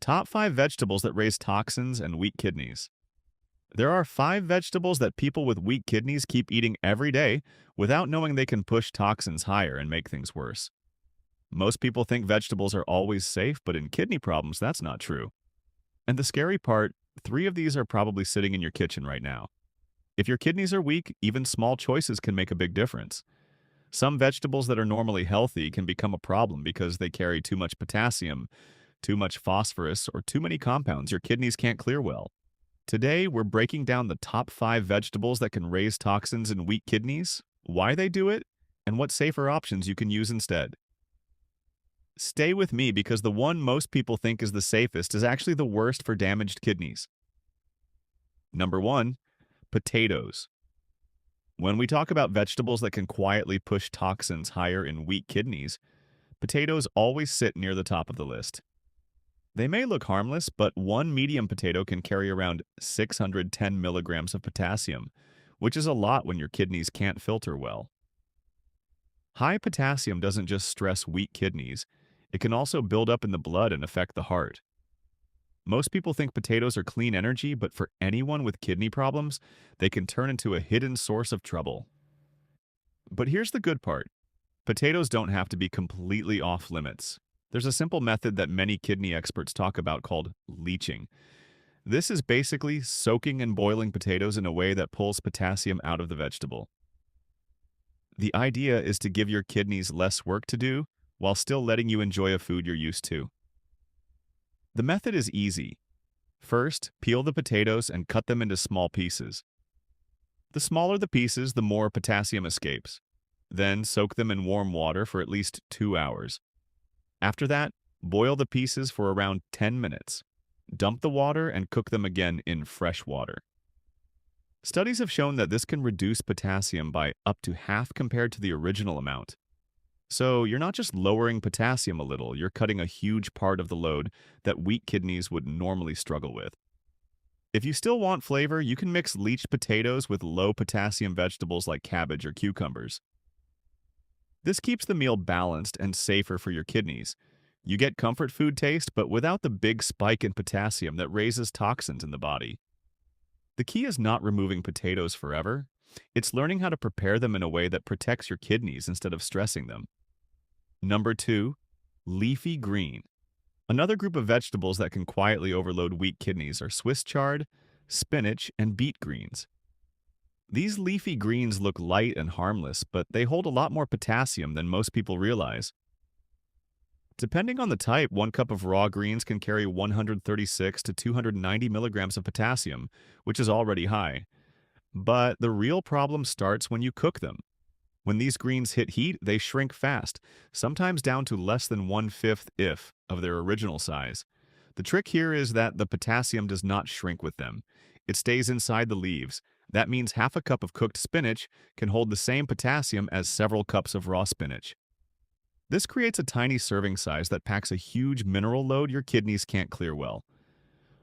Top 5 vegetables that raise toxins and weak kidneys. There are 5 vegetables that people with weak kidneys keep eating every day without knowing they can push toxins higher and make things worse. Most people think vegetables are always safe, but in kidney problems, that's not true. And the scary part, 3 of these are probably sitting in your kitchen right now. If your kidneys are weak, even small choices can make a big difference. Some vegetables that are normally healthy can become a problem because they carry too much potassium, too much phosphorus, or too many compounds your kidneys can't clear well. Today, we're breaking down the top 5 vegetables that can raise toxins in weak kidneys, why they do it, and what safer options you can use instead. Stay with me because the one most people think is the safest is actually the worst for damaged kidneys. Number 1, potatoes. When we talk about vegetables that can quietly push toxins higher in weak kidneys, potatoes always sit near the top of the list. They may look harmless, but one medium potato can carry around 610 milligrams of potassium, which is a lot when your kidneys can't filter well. High potassium doesn't just stress weak kidneys, it can also build up in the blood and affect the heart. Most people think potatoes are clean energy, but for anyone with kidney problems, they can turn into a hidden source of trouble. But here's the good part. Potatoes don't have to be completely off limits. There's a simple method that many kidney experts talk about called leaching. This is basically soaking and boiling potatoes in a way that pulls potassium out of the vegetable. The idea is to give your kidneys less work to do while still letting you enjoy a food you're used to. The method is easy. First, peel the potatoes and cut them into small pieces. The smaller the pieces, the more potassium escapes. Then soak them in warm water for at least 2 hours. After that, boil the pieces for around 10 minutes. Dump the water and cook them again in fresh water. Studies have shown that this can reduce potassium by up to half compared to the original amount. So you're not just lowering potassium a little, you're cutting a huge part of the load that weak kidneys would normally struggle with. If you still want flavor, you can mix leached potatoes with low potassium vegetables like cabbage or cucumbers. This keeps the meal balanced and safer for your kidneys. You get comfort food taste, but without the big spike in potassium that raises toxins in the body. The key is not removing potatoes forever. It's learning how to prepare them in a way that protects your kidneys instead of stressing them. Number 2, leafy green. Another group of vegetables that can quietly overload weak kidneys are Swiss chard, spinach, and beet greens. These leafy greens look light and harmless, but they hold a lot more potassium than most people realize. Depending on the type, 1 cup of raw greens can carry 136 to 290 milligrams of potassium, which is already high. But the real problem starts when you cook them. When these greens hit heat, they shrink fast, sometimes down to less than 1/5 if of their original size. The trick here is that the potassium does not shrink with them. It stays inside the leaves. That means half a cup of cooked spinach can hold the same potassium as several cups of raw spinach. This creates a tiny serving size that packs a huge mineral load your kidneys can't clear well.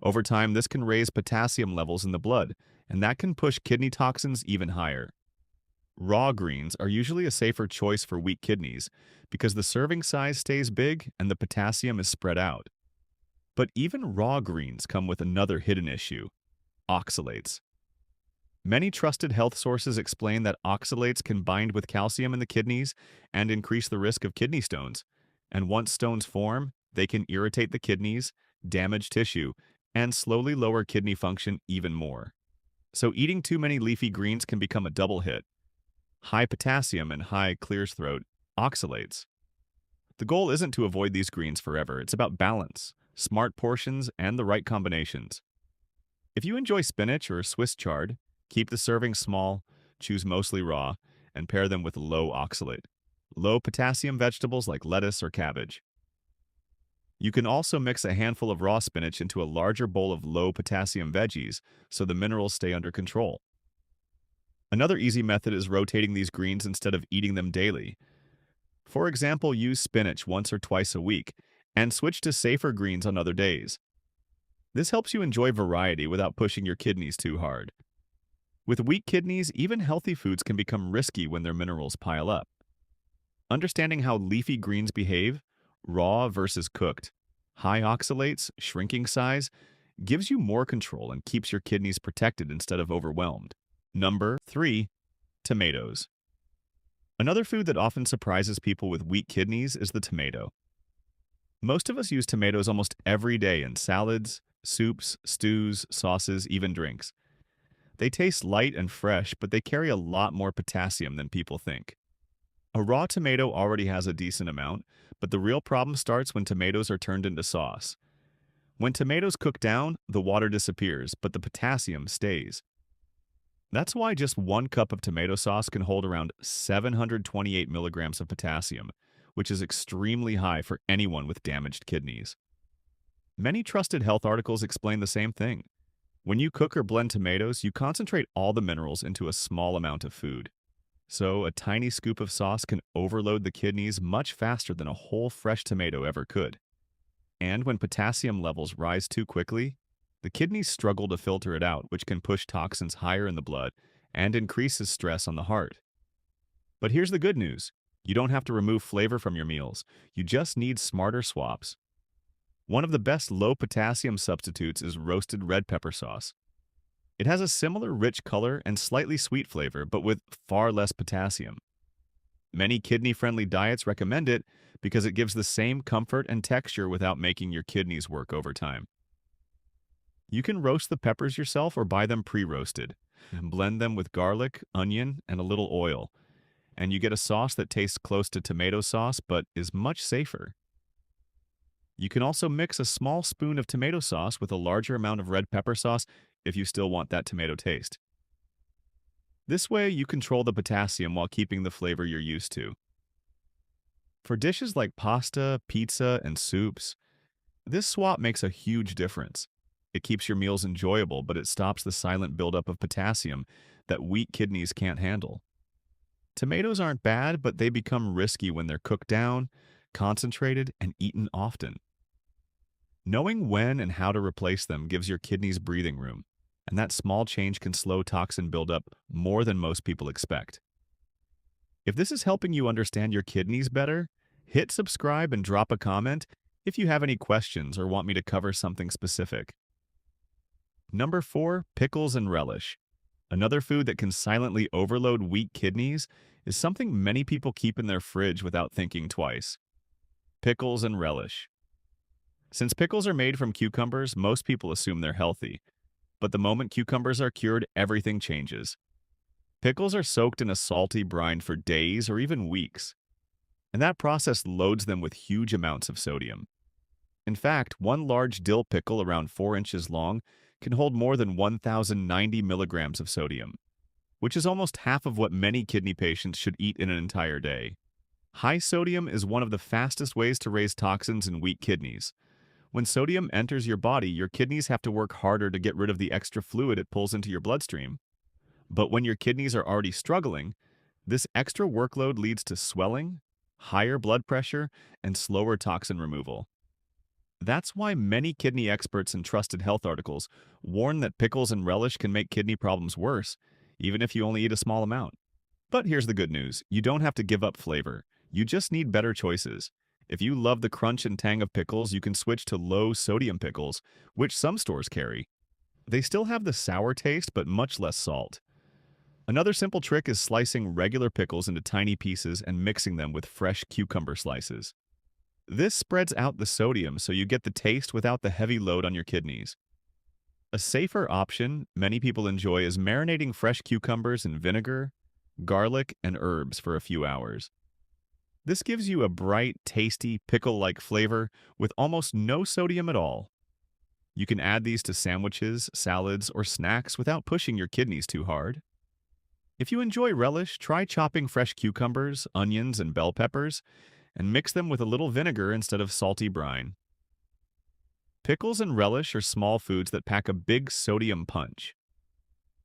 Over time, this can raise potassium levels in the blood, and that can push kidney toxins even higher. Raw greens are usually a safer choice for weak kidneys because the serving size stays big and the potassium is spread out. But even raw greens come with another hidden issue: oxalates. Many trusted health sources explain that oxalates can bind with calcium in the kidneys and increase the risk of kidney stones. And once stones form, they can irritate the kidneys, damage tissue, and slowly lower kidney function even more. So eating too many leafy greens can become a double hit: high potassium and high clears throat, oxalates. The goal isn't to avoid these greens forever, it's about balance, smart portions, and the right combinations. If you enjoy spinach or Swiss chard, keep the serving small, choose mostly raw, and pair them with low oxalate, low potassium vegetables like lettuce or cabbage. You can also mix a handful of raw spinach into a larger bowl of low potassium veggies so the minerals stay under control. Another easy method is rotating these greens instead of eating them daily. For example, use spinach once or twice a week and switch to safer greens on other days. This helps you enjoy variety without pushing your kidneys too hard. With weak kidneys, even healthy foods can become risky when their minerals pile up. Understanding how leafy greens behave, raw versus cooked, High oxalates, shrinking size, gives you more control and keeps your kidneys protected instead of overwhelmed. Number 3. Tomatoes. Another food that often surprises people with weak kidneys is the tomato. Most of us use tomatoes almost every day in salads, soups, stews, sauces, even drinks. They taste light and fresh, but they carry a lot more potassium than people think. A raw tomato already has a decent amount, but the real problem starts when tomatoes are turned into sauce. When tomatoes cook down, the water disappears, but the potassium stays. That's why just 1 cup of tomato sauce can hold around 728 milligrams of potassium, which is extremely high for anyone with damaged kidneys. Many trusted health articles explain the same thing. When you cook or blend tomatoes, you concentrate all the minerals into a small amount of food. So, a tiny scoop of sauce can overload the kidneys much faster than a whole fresh tomato ever could. And when potassium levels rise too quickly, the kidneys struggle to filter it out, which can push toxins higher in the blood and increases stress on the heart. But here's the good news. You don't have to remove flavor from your meals. You just need smarter swaps. One of the best low-potassium substitutes is roasted red pepper sauce. It has a similar rich color and slightly sweet flavor, but with far less potassium. Many kidney-friendly diets recommend it because it gives the same comfort and texture without making your kidneys work overtime. You can roast the peppers yourself or buy them pre-roasted. Blend them with garlic, onion, and a little oil, and you get a sauce that tastes close to tomato sauce but is much safer. You can also mix a small spoon of tomato sauce with a larger amount of red pepper sauce if you still want that tomato taste. This way, you control the potassium while keeping the flavor you're used to. For dishes like pasta, pizza, and soups, this swap makes a huge difference. It keeps your meals enjoyable, but it stops the silent buildup of potassium that weak kidneys can't handle. Tomatoes aren't bad, but they become risky when they're cooked down, concentrated, and eaten often. Knowing when and how to replace them gives your kidneys breathing room, and that small change can slow toxin buildup more than most people expect. If this is helping you understand your kidneys better, hit subscribe and drop a comment if you have any questions or want me to cover something specific. Number 4, pickles and relish. Another food that can silently overload weak kidneys is something many people keep in their fridge without thinking twice. Pickles and relish. Since pickles are made from cucumbers, most people assume they're healthy. But the moment cucumbers are cured, everything changes. Pickles are soaked in a salty brine for days or even weeks, and that process loads them with huge amounts of sodium. In fact, one large dill pickle around 4 inches long can hold more than 1,090 milligrams of sodium, which is almost half of what many kidney patients should eat in an entire day. High sodium is one of the fastest ways to raise toxins in weak kidneys. When sodium enters your body, your kidneys have to work harder to get rid of the extra fluid it pulls into your bloodstream. But when your kidneys are already struggling, this extra workload leads to swelling, higher blood pressure, and slower toxin removal. That's why many kidney experts and trusted health articles warn that pickles and relish can make kidney problems worse, even if you only eat a small amount. But here's the good news. You don't have to give up flavor. You just need better choices. If you love the crunch and tang of pickles, you can switch to low-sodium pickles, which some stores carry. They still have the sour taste, but much less salt. Another simple trick is slicing regular pickles into tiny pieces and mixing them with fresh cucumber slices. This spreads out the sodium so you get the taste without the heavy load on your kidneys. A safer option many people enjoy is marinating fresh cucumbers in vinegar, garlic, and herbs for a few hours. This gives you a bright, tasty, pickle-like flavor with almost no sodium at all. You can add these to sandwiches, salads, or snacks without pushing your kidneys too hard. If you enjoy relish, try chopping fresh cucumbers, onions, and bell peppers, and mix them with a little vinegar instead of salty brine. Pickles and relish are small foods that pack a big sodium punch.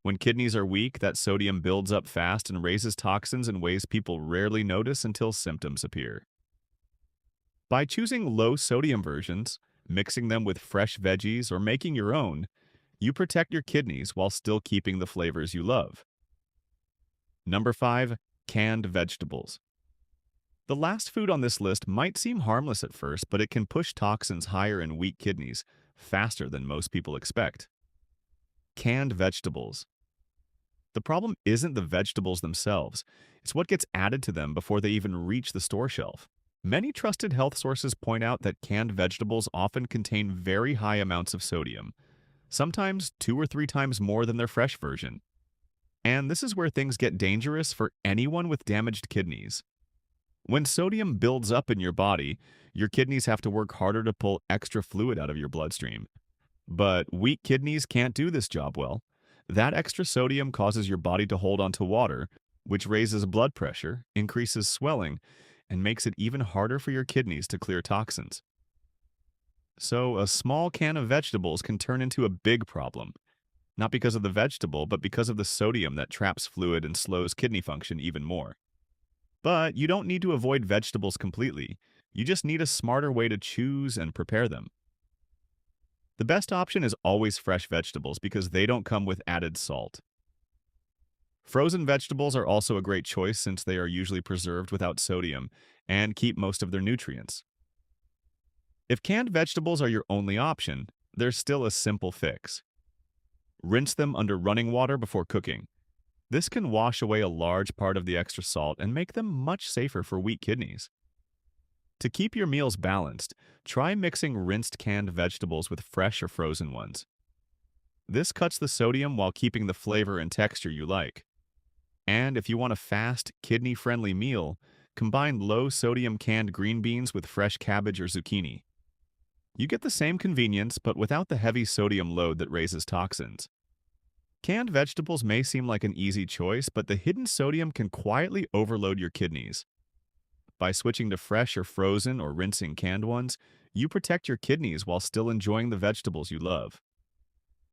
When kidneys are weak, that sodium builds up fast and raises toxins in ways people rarely notice until symptoms appear. By choosing low-sodium versions, mixing them with fresh veggies, or making your own, you protect your kidneys while still keeping the flavors you love. Number 5. Canned vegetables. The last food on this list might seem harmless at first, but it can push toxins higher in weak kidneys faster than most people expect. Canned vegetables. The problem isn't the vegetables themselves, it's what gets added to them before they even reach the store shelf. Many trusted health sources point out that canned vegetables often contain very high amounts of sodium, sometimes 2 or 3 times more than their fresh version. And this is where things get dangerous for anyone with damaged kidneys. When sodium builds up in your body, your kidneys have to work harder to pull extra fluid out of your bloodstream. But weak kidneys can't do this job well. That extra sodium causes your body to hold onto water, which raises blood pressure, increases swelling, and makes it even harder for your kidneys to clear toxins. So, a small can of vegetables can turn into a big problem, not because of the vegetable, but because of the sodium that traps fluid and slows kidney function even more. But you don't need to avoid vegetables completely. You just need a smarter way to choose and prepare them. The best option is always fresh vegetables because they don't come with added salt. Frozen vegetables are also a great choice since they are usually preserved without sodium and keep most of their nutrients. If canned vegetables are your only option, there's still a simple fix. Rinse them under running water before cooking. This can wash away a large part of the extra salt and make them much safer for weak kidneys. To keep your meals balanced, try mixing rinsed canned vegetables with fresh or frozen ones. This cuts the sodium while keeping the flavor and texture you like. And if you want a fast, kidney-friendly meal, combine low-sodium canned green beans with fresh cabbage or zucchini. You get the same convenience, but without the heavy sodium load that raises toxins. Canned vegetables may seem like an easy choice, but the hidden sodium can quietly overload your kidneys. By switching to fresh or frozen or rinsing canned ones, you protect your kidneys while still enjoying the vegetables you love.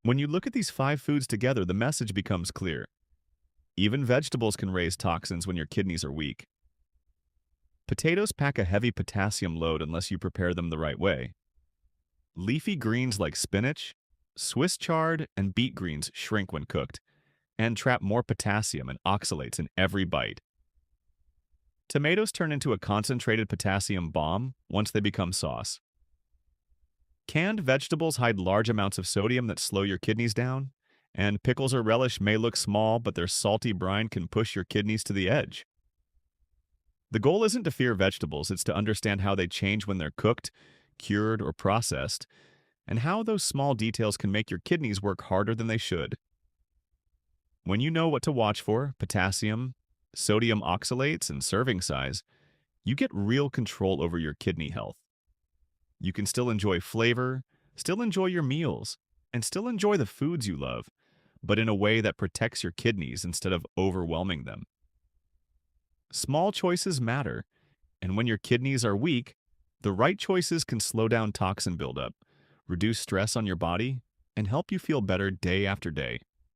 When you look at these 5 foods together, the message becomes clear. Even vegetables can raise toxins when your kidneys are weak. Potatoes pack a heavy potassium load unless you prepare them the right way. Leafy greens like spinach, Swiss chard, and beet greens shrink when cooked and trap more potassium and oxalates in every bite. Tomatoes turn into a concentrated potassium bomb once they become sauce. Canned vegetables hide large amounts of sodium that slow your kidneys down, and pickles or relish may look small, but their salty brine can push your kidneys to the edge. The goal isn't to fear vegetables, it's to understand how they change when they're cooked, cured, or processed, and how those small details can make your kidneys work harder than they should. When you know what to watch for, potassium, sodium oxalates, and serving size, you get real control over your kidney health. You can still enjoy flavor, still enjoy your meals, and still enjoy the foods you love, but in a way that protects your kidneys instead of overwhelming them. Small choices matter, and when your kidneys are weak, the right choices can slow down toxin buildup, reduce stress on your body, and help you feel better day after day.